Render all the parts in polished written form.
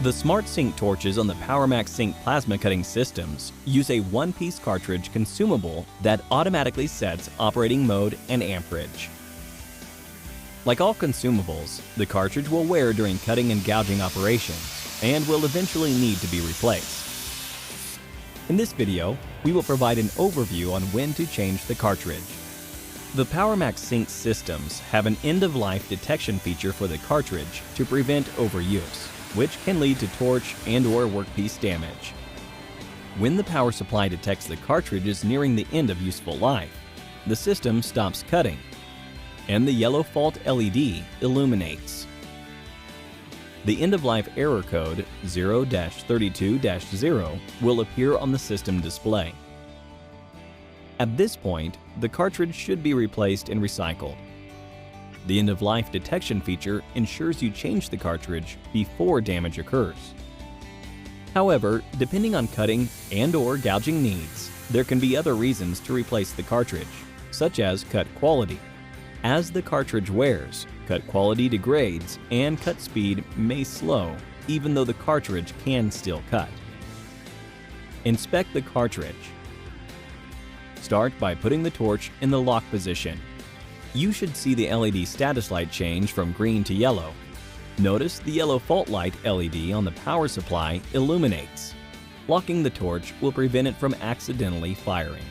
The Smart Sync torches on the Powermax Sync plasma cutting systems use a one-piece cartridge consumable that automatically sets operating mode and amperage. Like all consumables, the cartridge will wear during cutting and gouging operations and will eventually need to be replaced. In this video, we will provide an overview on when to change the cartridge. The Powermax Sync systems have an end-of-life detection feature for the cartridge to prevent overuse, which can lead to torch and/or workpiece damage. When the power supply detects the cartridge is nearing the end of useful life, the system stops cutting, and the yellow fault LED illuminates. The end-of-life error code 0-32-0 will appear on the system display. At this point, the cartridge should be replaced and recycled. The end-of-life detection feature ensures you change the cartridge before damage occurs. However, depending on cutting and/or gouging needs, there can be other reasons to replace the cartridge, such as cut quality. As the cartridge wears, cut quality degrades and cut speed may slow, even though the cartridge can still cut. Inspect the cartridge. Start by putting the torch in the lock position. You should see the LED status light change from green to yellow. Notice the yellow fault light LED on the power supply illuminates. Locking the torch will prevent it from accidentally firing.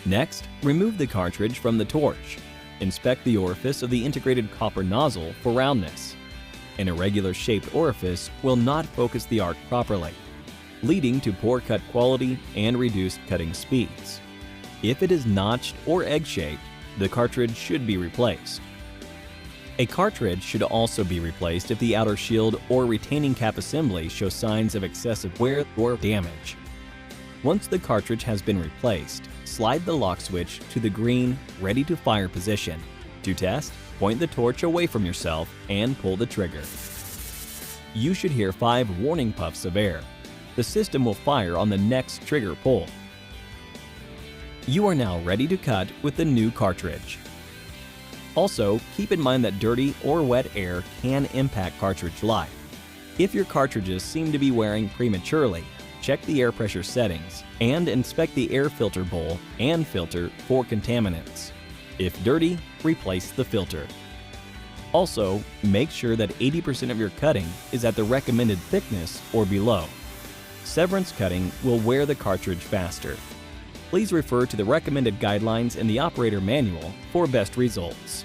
Next, remove the cartridge from the torch. Inspect the orifice of the integrated copper nozzle for roundness. An irregular shaped orifice will not focus the arc properly, leading to poor cut quality and reduced cutting speeds. If it is notched or egg-shaped, the cartridge should be replaced. A cartridge should also be replaced if the outer shield or retaining cap assembly show signs of excessive wear or damage. Once the cartridge has been replaced, slide the lock switch to the green ready to fire position. To test, point the torch away from yourself and pull the trigger. You should hear 5 warning puffs of air. The system will fire on the next trigger pull. You are now ready to cut with the new cartridge. Also, keep in mind that dirty or wet air can impact cartridge life. If your cartridges seem to be wearing prematurely, check the air pressure settings and inspect the air filter bowl and filter for contaminants. If dirty, replace the filter. Also, make sure that 80% of your cutting is at the recommended thickness or below. Severance cutting will wear the cartridge faster. Please refer to the recommended guidelines in the operator manual for best results.